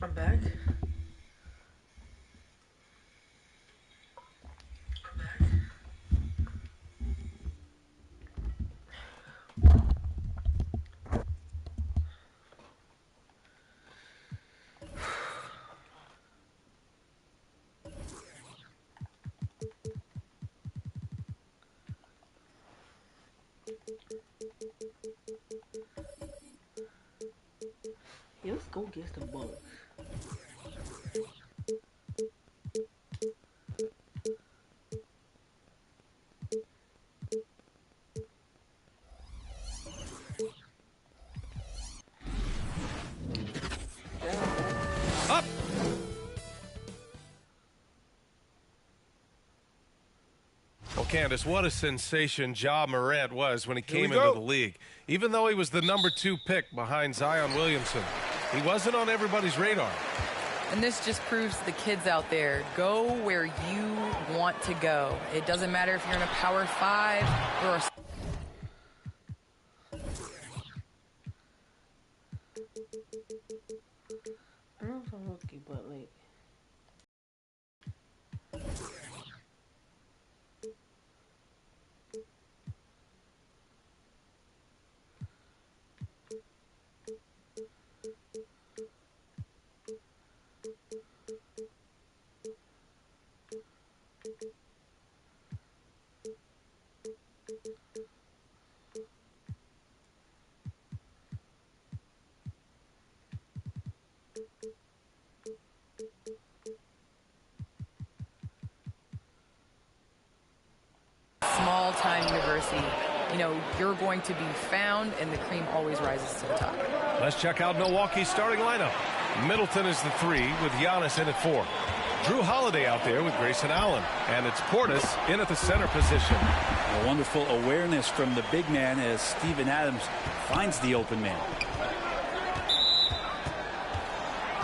I'm back. Yeah, let's go get some bugs. Up! Well, Candace, what a sensation Ja Morant was when he came into the league. Even though he was the #2 pick behind Zion Williamson, he wasn't on everybody's radar. And this just proves to the kids out there, go where you want to go. It doesn't matter if you're in a Power 5 or a... I know it's unlucky, but like... small-time university, you know, you're going to be found, and the cream always rises to the top. Let's check out Milwaukee's starting lineup. Middleton is the 3 with Giannis in at 4. Drew Holiday out there with Grayson Allen. And it's Portis in at the center position. A wonderful awareness from the big man as Steven Adams finds the open man.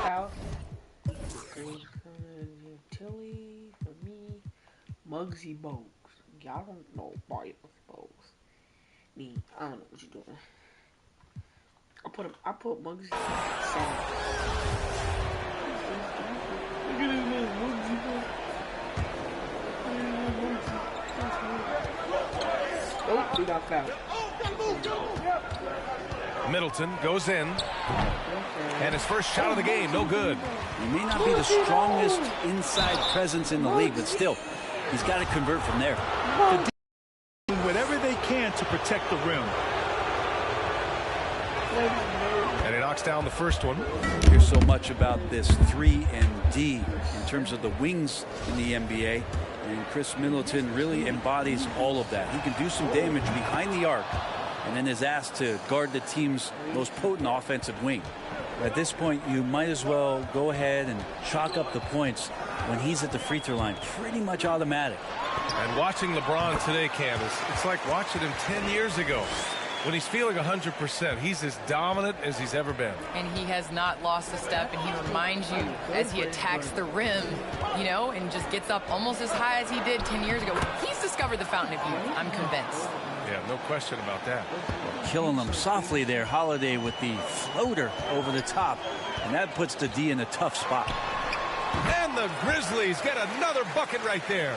Out. Tilly for me. Muggsy Bogues. Y'all don't know Barry Bogues. Me, I don't know what you're doing. I put Muggsy 7. Look at this man, Muggsy Bogues. Oh, we got fouled. Middleton goes in. And his first shot of the game, no good. He may not be the strongest inside presence in the league, but still, he's got to convert from there. Doing whatever they can to protect the rim. And he knocks down the first one. Here's so much about this 3 and D in terms of the wings in the NBA. And Chris Middleton really embodies all of that. He can do some damage behind the arc and then is asked to guard the team's most potent offensive wing. At this point, you might as well go ahead and chalk up the points when he's at the free throw line. Pretty much automatic. And watching LeBron today, Candace, it's like watching him 10 years ago. When he's feeling 100%, he's as dominant as he's ever been. And he has not lost a step, and he reminds you as he attacks the rim, you know, and just gets up almost as high as he did 10 years ago. He's discovered the fountain of youth, I'm convinced. Yeah, no question about that. Killing them softly there, Holiday with the floater over the top. And that puts the D in a tough spot. And the Grizzlies get another bucket right there.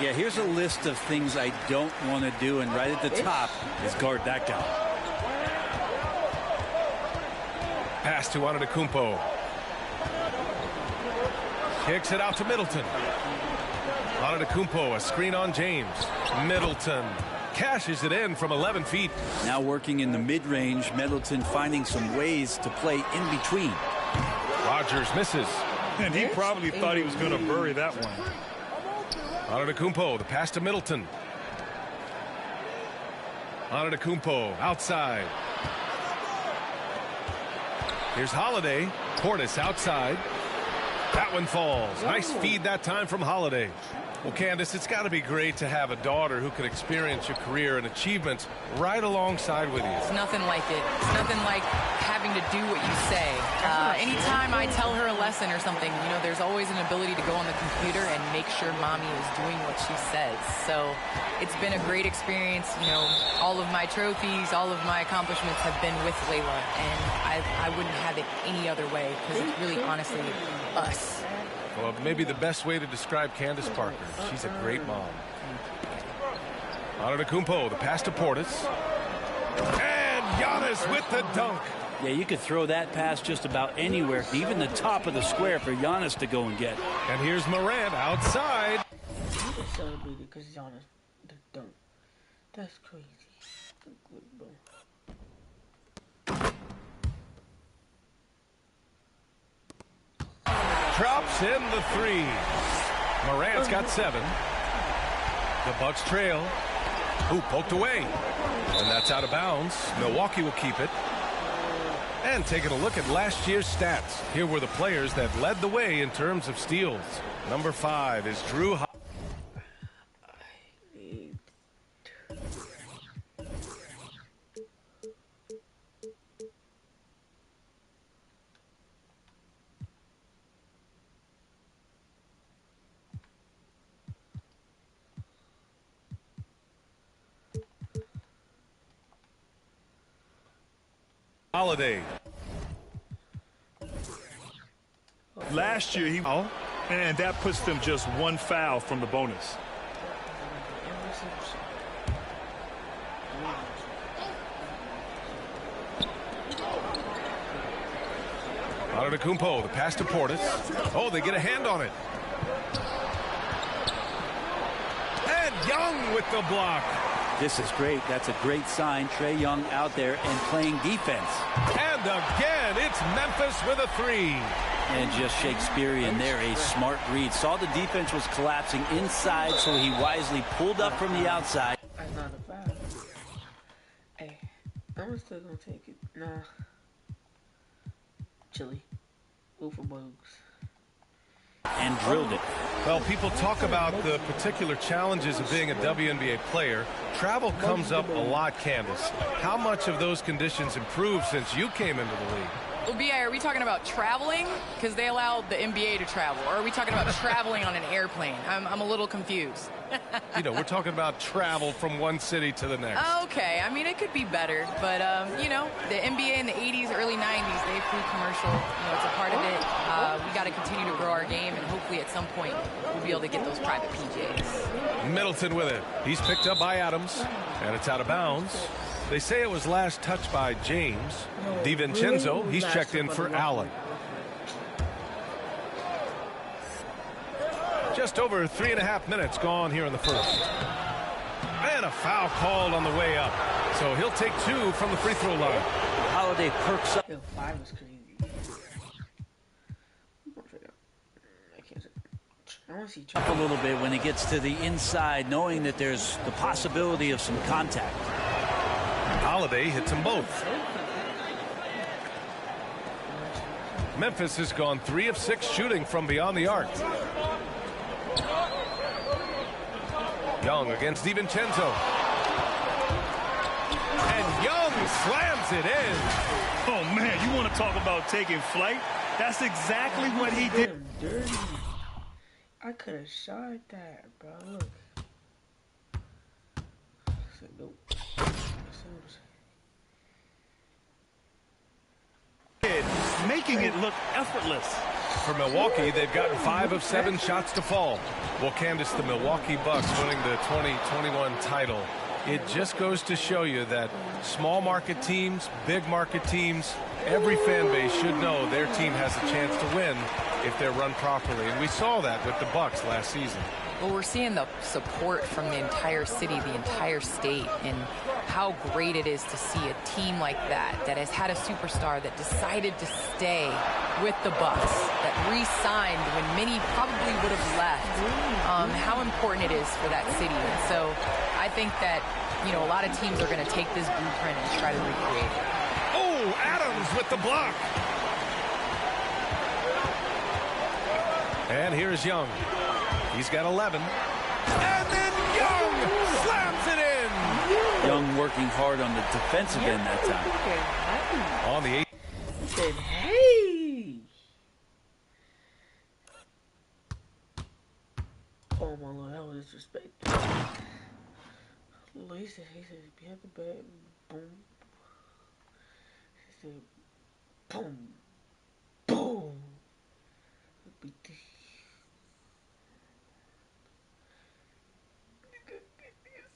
Yeah, here's a list of things I don't want to do, and right at the top is guard that guy. Pass to Antetokounmpo. Kicks it out to Middleton. Antetokounmpo, a screen on James. Middleton cashes it in from 11 feet. Now working in the mid-range, Middleton finding some ways to play in between. Rodgers misses. And he probably thought he was going to bury that one. Antetokounmpo, the pass to Middleton. Antetokounmpo outside. Here's Holiday. Portis outside. That one falls. Nice feed that time from Holiday. Well, Candace, it's got to be great to have a daughter who can experience your career and achievements right alongside with you. It's nothing like it. It's nothing like having having to do what you say. Anytime I tell her a lesson or something, you know, there's always an ability to go on the computer and make sure mommy is doing what she says. So it's been a great experience. You know, all of my trophies, all of my accomplishments have been with Layla, and I wouldn't have it any other way, because it's really honestly us. Well, maybe the best way to describe Candace Parker. She's a great mom. Antetokounmpo, the pass to Portis. And Giannis with the dunk. Yeah, you could throw that pass just about anywhere, even the top of the square for Giannis to go and get. And here's Morant outside. You just celebrated because Giannis the dunk. That's crazy. Good, bro. Drops in the three. Morant's got 7. The Bucks trail. Ooh, poked away. And that's out of bounds. Milwaukee will keep it. And taking a look at last year's stats. Here were the players that led the way in terms of steals. Number 5 is Drew Holiday. Last year, and that puts them just one foul from the bonus. Antetokounmpo, the pass to Portis. Oh, they get a hand on it. And Young with the block. This is great. That's a great sign. Trae Young out there and playing defense. And again, it's Memphis with a 3. And just Shakespearean there, a smart read. Saw the defense was collapsing inside, so he wisely pulled up from the outside. That's not a foul. Hey, I'm still gonna take it. Nah. Chili. Go for bugs. And drilled it. Well, people talk about the particular challenges of being a WNBA player. Travel comes up a lot, Candace. How much of those conditions improved since you came into the league? Well, B.I., are we talking about traveling? Because they allowed the NBA to travel. Or are we talking about traveling on an airplane? I'm a little confused. You know, we're talking about travel from one city to the next. Okay, I mean, it could be better. But, you know, the NBA in the 80s, early 90s, they flew commercial. You know, it's a part of it. We got to continue to grow our game, and hopefully at some point we'll be able to get those private PJs. Middleton with it. He's picked up by Adams, and it's out of bounds. They say it was last touched by James. DiVincenzo, he's checked in for Allen. Just over 3.5 minutes gone here in the first. And a foul called on the way up. So he'll take 2 from the free throw line. Holiday perks up. Yo, 5 is crazy. I want to see Up a little bit when he gets to the inside, knowing that there's the possibility of some contact. Holiday hits them both. Memphis has gone 3 of 6 shooting from beyond the arc. Young against DiVincenzo. And Young slams it in. Oh, man, you want to talk about taking flight? That's exactly what he did. Dirty. I could have shot that, bro. Look. I said, nope. Making it look effortless. For Milwaukee, they've gotten 5 of 7 shots to fall. Well, Candace, the Milwaukee Bucks winning the 2021 title. It just goes to show you that small market teams, big market teams, every fan base should know their team has a chance to win if they're run properly. And we saw that with the Bucks last season. Well, we're seeing the support from the entire city, the entire state, and how great it is to see a team like that has had a superstar that decided to stay with the Bucks, that re-signed when many probably would have left. How important it is for that city. And so I think that, you know, a lot of teams are going to take this blueprint and try to recreate it. Oh, Adams with the block. And here's Young. He's got 11. And then Young slams it in. Young working hard on the defensive end that time. On the 8. said, hey. Oh my Lord, that was disrespectful. He said, behind the back, boom. He said, boom, boom.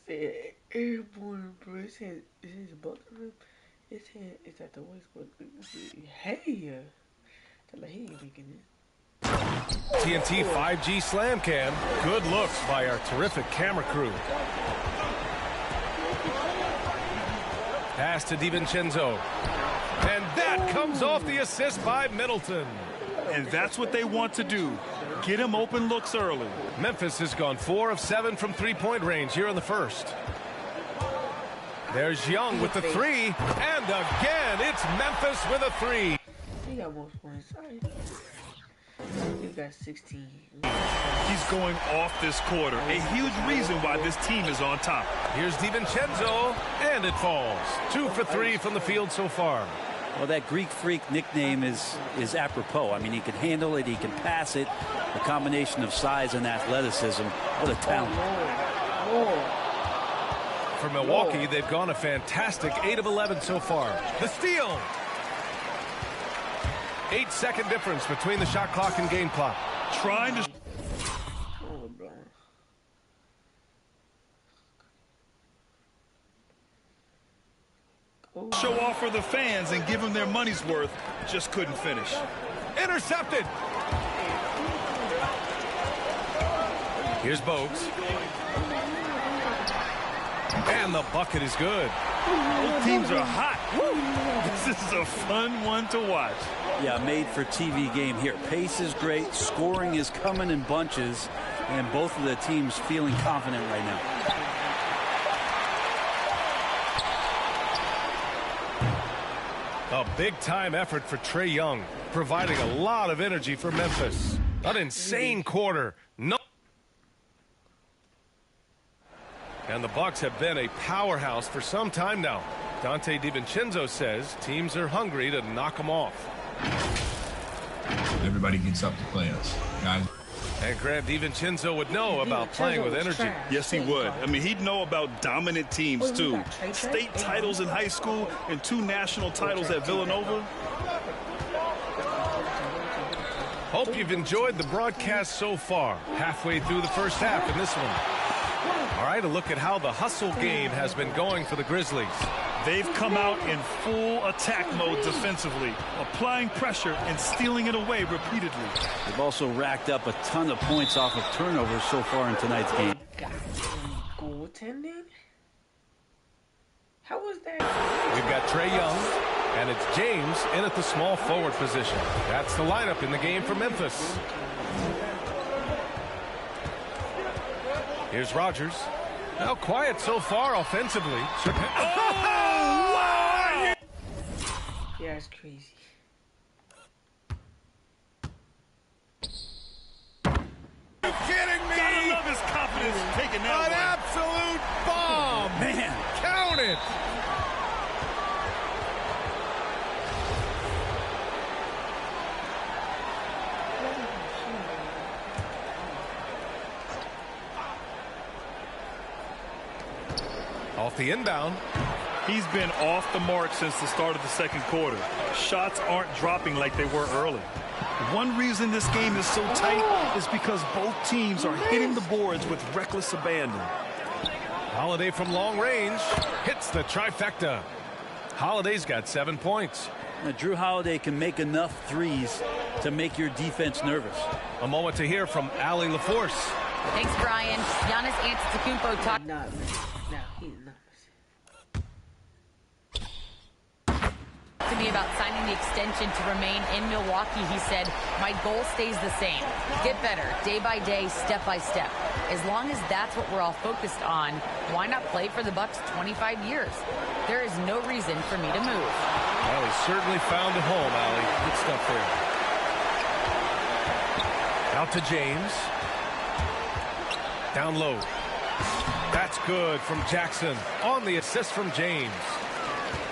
Said airborne, bro. It says above the rim. It's at the waist, but hey, like he ain't making it. TNT 5G Slam Cam. Good looks by our terrific camera crew. Pass to DiVincenzo. And that comes off the assist by Middleton. And that's what they want to do. Get him open looks early. Memphis has gone 4 of 7 from three-point range here in the first. There's Young with the three. And again, it's Memphis with a three. He got more points. He got 16. He's going off this quarter. A huge reason why this team is on top. Here's DiVincenzo, and it falls. 2 for 3 from the field so far. Well, that Greek Freak nickname is apropos. I mean, he can handle it, he can pass it. A combination of size and athleticism. What a talent. For Milwaukee, they've gone a fantastic 8 of 11 so far. The steal. 8-second difference between the shot clock and game clock. Trying to show off for the fans and give them their money's worth. Just couldn't finish. Intercepted. Here's Bogues. And the bucket is good. Both teams are hot. This is a fun one to watch. Yeah, made for TV game here. Pace is great. Scoring is coming in bunches. And both of the teams feeling confident right now. A big-time effort for Trae Young, providing a lot of energy for Memphis. An insane quarter. No. And the Bucks have been a powerhouse for some time now. Dante DiVincenzo says teams are hungry to knock them off. Everybody gets up to play us, guys. And Graham DiVincenzo would know about playing with energy. Yes, he would. I mean, he'd know about dominant teams, too. State titles in high school and 2 national titles at Villanova. Hope you've enjoyed the broadcast so far. Halfway through the first half in this one. All right, a look at how the hustle game has been going for the Grizzlies. They've come out in full attack mode defensively, applying pressure and stealing it away repeatedly. They've also racked up a ton of points off of turnovers so far in tonight's game. Goaltending? How was that? We've got Trae Young, and it's James in at the small forward position. That's the lineup in the game for Memphis. Here's Rogers. Now quiet so far offensively. Oh, wow! Yeah, it's crazy. You kidding me? Gotta love his confidence taking that An one. absolute bomb! Man, Count it! Off the inbound. He's been off the mark since the start of the second quarter. Shots aren't dropping like they were early. One reason this game is so tight is because both teams are hitting the boards with reckless abandon. Holiday from long range hits the trifecta. Holiday's got 7 points. Now, Drew Holiday can make enough threes to make your defense nervous. A moment to hear from Allie LaForce. Thanks, Brian. Giannis Antetokounmpo talked Not missing. No, he's not missing. to me about signing the extension to remain in Milwaukee. He said, my goal stays the same. Get better, day by day, step by step. As long as that's what we're all focused on, why not play for the Bucks 25 years? There is no reason for me to move. Well, he certainly found a home, Allie. Good stuff there. Out to James. Down low. That's good from Jackson on the assist from James.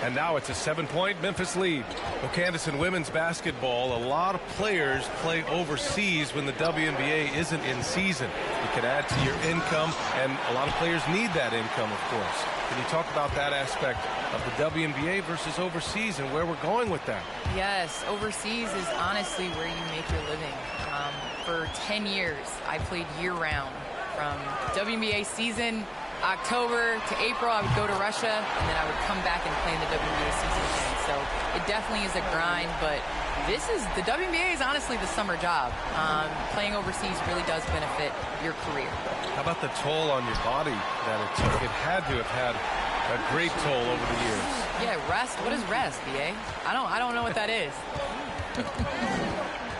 And now it's a 7-point Memphis lead. Well, Candace, in women's basketball, a lot of players play overseas when the WNBA isn't in season. It could add to your income, and a lot of players need that income, of course. Can you talk about that aspect of the WNBA versus overseas and where we're going with that? Yes, overseas is honestly where you make your living. For 10 years, I played year-round. From WNBA season, October to April, I would go to Russia, and then I would come back and play in the WNBA season again. So it definitely is a grind, but the WNBA is honestly the summer job. Playing overseas really does benefit your career. How about the toll on your body that it took? It had to have had a great toll over the years. Yeah, rest. What is rest, BA? I don't know what that is.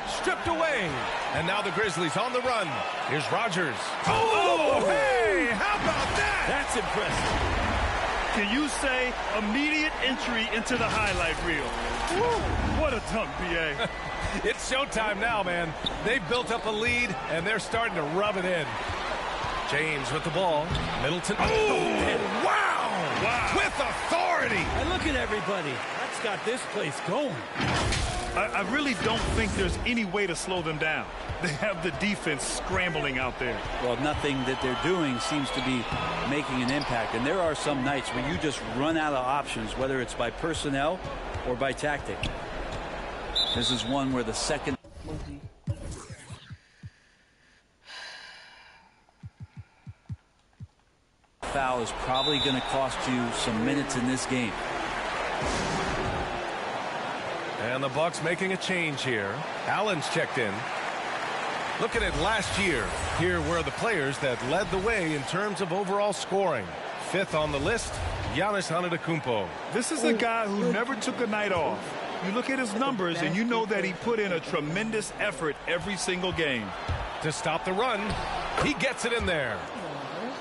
Stripped away. And now the Grizzlies on the run. Here's Rogers. Oh, hey, how about that? That's impressive. Can you say immediate entry into the highlight reel? Woo, what a dunk, B.A. It's showtime now, man. They've built up a lead, and they're starting to rub it in. James with the ball. Middleton. Oh, wow. With authority. And look at everybody. That's got this place going. I really don't think there's any way to slow them down. They have the defense scrambling out there. Well, nothing that they're doing seems to be making an impact. And there are some nights where you just run out of options, whether it's by personnel or by tactic. This is one where the second foul is probably going to cost you some minutes in this game. And the Bucks making a change here. Allen's checked in. Looking at last year, here were the players that led the way in terms of overall scoring. Fifth on the list, Giannis Antetokounmpo. This is a guy who never took a night off. You look at his numbers and you know that he put in a tremendous effort every single game. To stop the run, he gets it in there.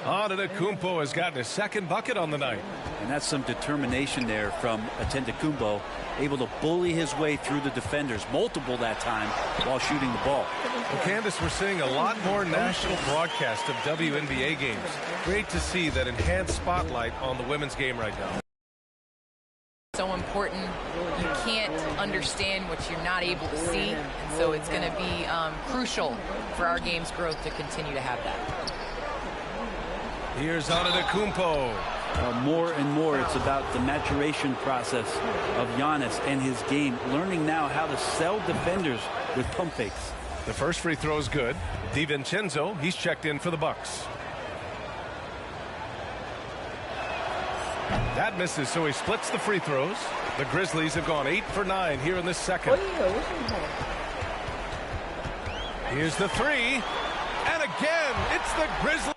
Antetokounmpo has gotten his second bucket on the night. And that's some determination there from Antetokounmpo, able to bully his way through the defenders, multiple that time, while shooting the ball. Well, Candace, we're seeing a lot more national broadcast of WNBA games. Great to see that enhanced spotlight on the women's game right now. So important. You can't understand what you're not able to see, and so it's going to be crucial for our game's growth to continue to have that. Here's Antetokounmpo. More and more, it's about the maturation process of Giannis and his game, learning now how to sell defenders with pump fakes. The first free throw is good. DiVincenzo, he's checked in for the Bucks. That misses, so he splits the free throws. The Grizzlies have gone 8 for 9 here in this second. Here's the three. And again, it's the Grizzlies.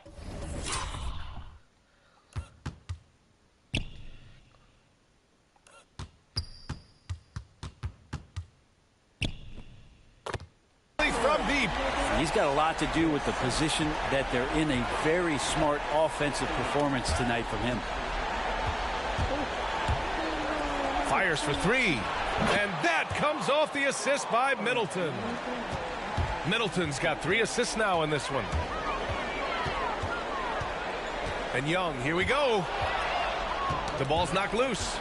From deep. He's got a lot to do with the position that they're in. A very smart offensive performance tonight from him. Fires for three. And that comes off the assist by Middleton. Middleton's got 3 assists now in this one. And Young, here we go. The ball's knocked loose.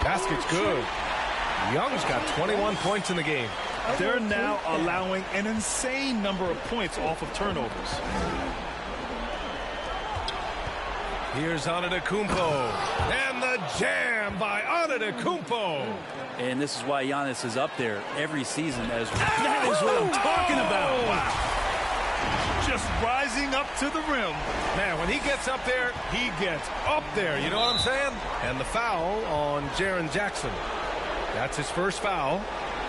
Basket's good. Young's got 21 points in the game. They're now allowing an insane number of points off of turnovers. Here's Antetokounmpo. And the jam by Antetokounmpo. And this is why Giannis is up there every season. That is what I'm talking about. Wow. Just rising up to the rim. Man, when he gets up there, he gets up there. You know what I'm saying? And the foul on Jaren Jackson. That's his first foul.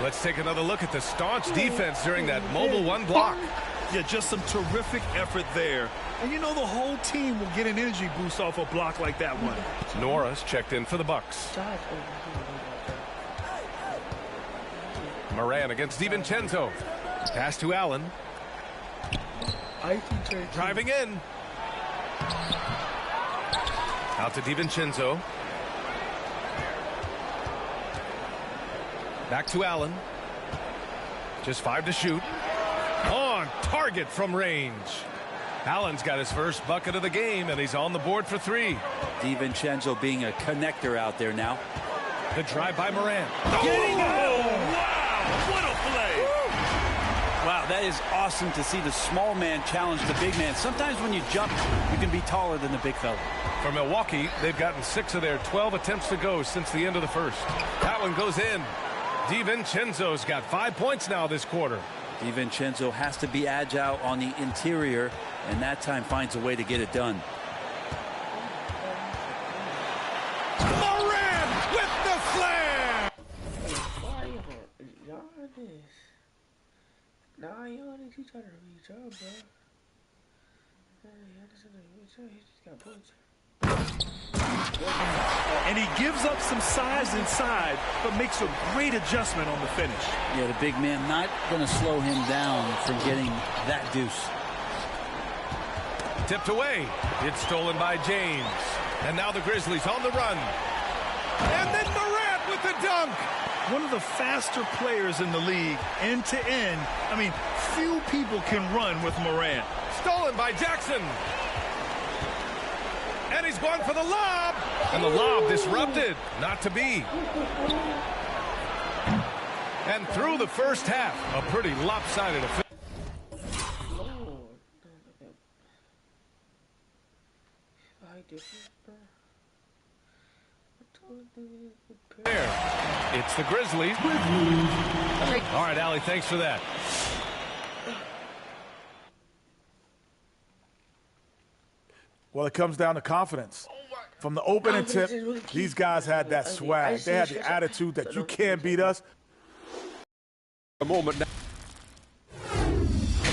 Let's take another look at the staunch defense during that mobile one block. Yeah, just some terrific effort there. And you know the whole team will get an energy boost off a block like that one. Nora's checked in for the Bucks. Moran against DiVincenzo. Pass to Allen. Driving in. Out to DiVincenzo. Back to Allen. Just 5 to shoot. On target from range. Allen's got his first bucket of the game, and he's on the board for 3. DiVincenzo being a connector out there now. The drive by Morant. Getting out! Wow! What a play! Wow, that is awesome to see the small man challenge the big man. Sometimes when you jump, you can be taller than the big fella. For Milwaukee, they've gotten 6 of their 12 attempts to go since the end of the first. That one goes in. DiVincenzo's got 5 points now this quarter. DiVincenzo has to be agile on the interior, and that time finds a way to get it done. Morant with the slam! Nah, Giannis, he trying to reach out, bro. He just got points. And he gives up some size inside, but makes a great adjustment on the finish. Yeah, the big man not going to slow him down from getting that deuce. Tipped away. It's stolen by James. And now the Grizzlies on the run. And then Morant with the dunk. One of the faster players in the league, end to end. I mean, few people can run with Morant. Stolen by Jackson. And he's going for the lob. And the lob disrupted. Not to be. And through the first half, a pretty lopsided affair. It's the Grizzlies. All right, Allie, thanks for that. Well, it comes down to confidence. From the opening tip, these guys had that swag. They had the attitude that you can't beat us. A moment now.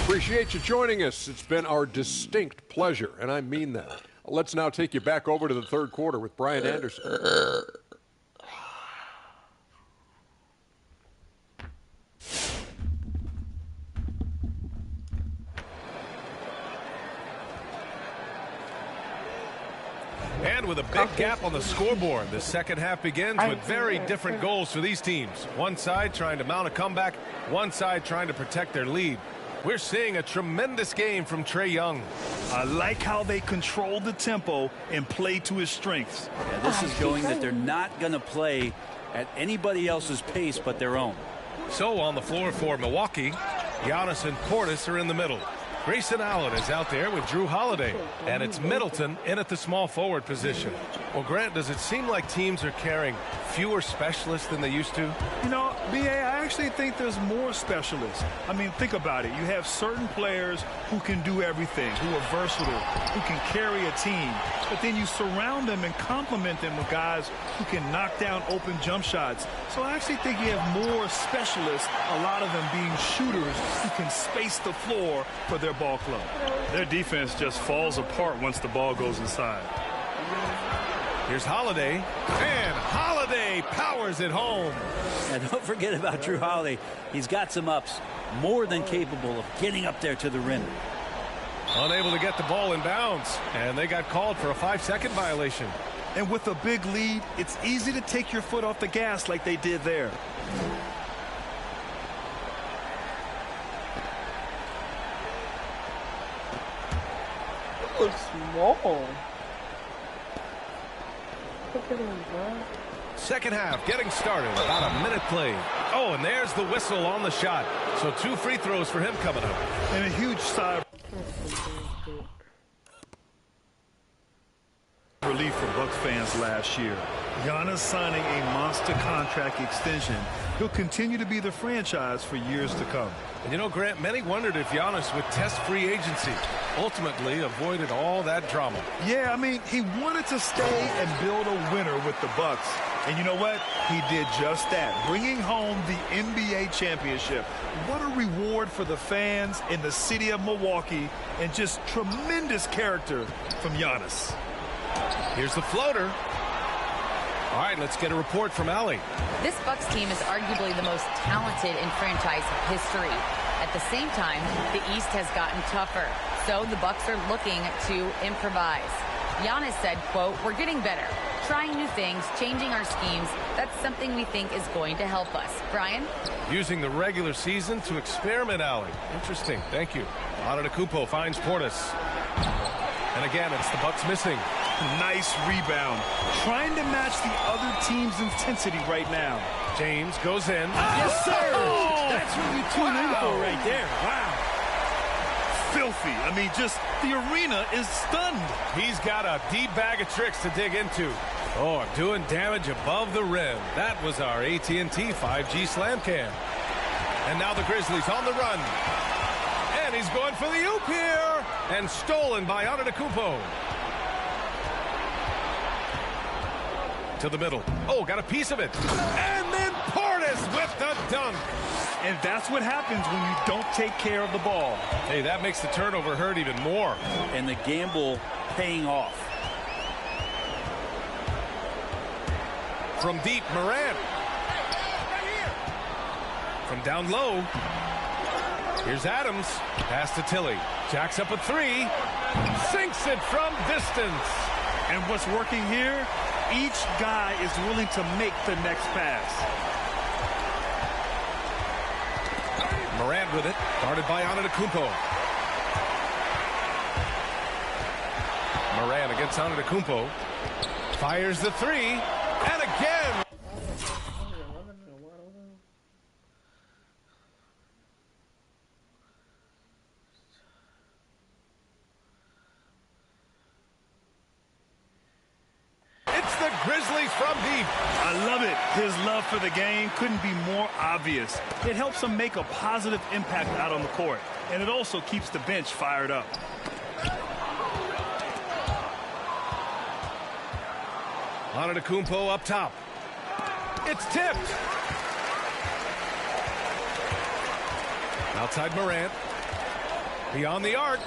Appreciate you joining us. It's been our distinct pleasure, and I mean that. Let's now take you back over to the third quarter with Brian Anderson. And with a big gap on the scoreboard, the second half begins with very different goals for these teams. One side trying to mount a comeback, one side trying to protect their lead. We're seeing a tremendous game from Trae Young. I like how they control the tempo and play to his strengths. Yeah, this is showing that they're not going to play at anybody else's pace but their own. So on the floor for Milwaukee, Giannis and Portis are in the middle. Grayson Allen is out there with Drew Holiday, and it's Middleton in at the small forward position. Well, Grant, does it seem like teams are carrying fewer specialists than they used to? You know, B.A., I actually think there's more specialists. I mean, think about it. You have certain players who can do everything, who are versatile, who can carry a team, but then you surround them and complement them with guys who can knock down open jump shots. So I actually think you have more specialists, a lot of them being shooters who can space the floor for their ball club. Their defense just falls apart once the ball goes inside. Here's Holiday, and Holiday powers it home. And don't forget about Drew Holiday. He's got some ups, more than capable of getting up there to the rim. Unable to get the ball in bounds, and they got called for a 5-second violation. And with a big lead, it's easy to take your foot off the gas like they did there. Looks small. Look at him, bro. Second half getting started, about a minute played. Oh, and there's the whistle on the shot. So 2 free throws for him coming up. And a huge sigh of relief for Bucks fans last year. Giannis signing a monster contract extension. He'll continue to be the franchise for years to come. And you know, Grant, many wondered if Giannis would test free agency. Ultimately avoided all that drama. Yeah, I mean, he wanted to stay and build a winner with the Bucks. And you know what? He did just that, bringing home the NBA championship. What a reward for the fans in the city of Milwaukee, and just tremendous character from Giannis. Here's the floater. All right, let's get a report from Allie. This Bucks team is arguably the most talented in franchise history. At the same time, the East has gotten tougher, so the Bucks are looking to improvise. Giannis said, quote, "We're getting better, trying new things, changing our schemes. That's something we think is going to help us." Brian? Using the regular season to experiment, Allie. Interesting. Thank you. Antetokounmpo finds Portis. And again, it's the Bucks missing. Nice rebound. Trying to match the other team's intensity right now. James goes in. Yes, sir. That's what you tune in for right there. Wow. Filthy. I mean, just the arena is stunned. He's got a deep bag of tricks to dig into. Oh, doing damage above the rim. That was our AT&T 5G slam cam. And now the Grizzlies on the run. And he's going for the oop here. And stolen by Antetokounmpo. To the middle. Oh, got a piece of it. And then Portis with the dunk. And that's what happens when you don't take care of the ball. Hey, that makes the turnover hurt even more. And the gamble paying off. From deep, Morant. From down low. Here's Adams. Pass to Tilly. Jacks up a three. Sinks it from distance. And what's working here? Each guy is willing to make the next pass. Morant with it. Guarded by Antetokounmpo. Morant against Antetokounmpo. Fires the three. And again. It's the Grizzlies from deep. I love it. His love for the game couldn't be more obvious. It helps him make a positive impact out on the court. And it also keeps the bench fired up. Antetokounmpo up top. It's tipped. Outside Morant. Beyond the arc.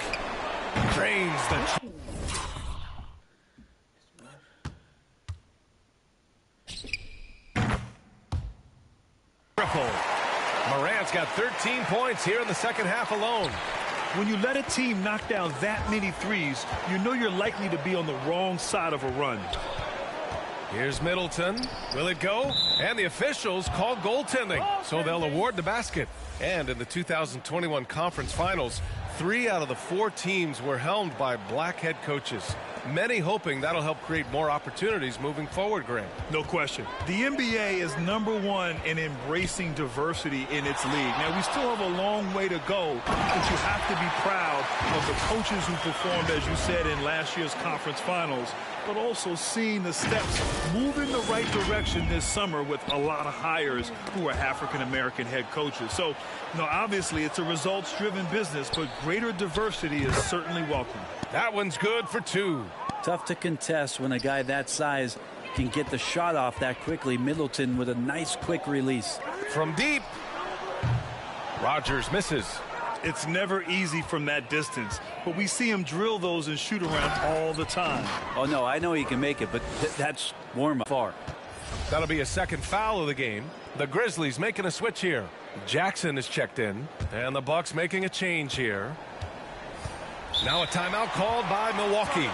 Drains the... triple. Morant's got 13 points here in the second half alone. When you let a team knock down that many threes, you know you're likely to be on the wrong side of a run. Here's Middleton. Will it go? And the officials call goaltending, so they'll award the basket. And in the 2021 conference finals, 3 out of the 4 teams were helmed by black head coaches. Many hoping that'll help create more opportunities moving forward, Grant. No question. The NBA is #1 in embracing diversity in its league. Now, we still have a long way to go, but you have to be proud of the coaches who performed, as you said, in last year's conference finals, but also seeing the steps move in the right direction this summer with a lot of hires who are African-American head coaches. So, obviously it's a results-driven business, but greater diversity is certainly welcome. That one's good for 2. Tough to contest when a guy that size can get the shot off that quickly. Middleton with a nice quick release. From deep. Rogers misses. It's never easy from that distance, but we see him drill those and shoot around all the time. Oh, no, I know he can make it, but that's warm-up far. That'll be a second foul of the game. The Grizzlies making a switch here. Jackson is checked in, and the Bucks making a change here. Now a timeout called by Milwaukee.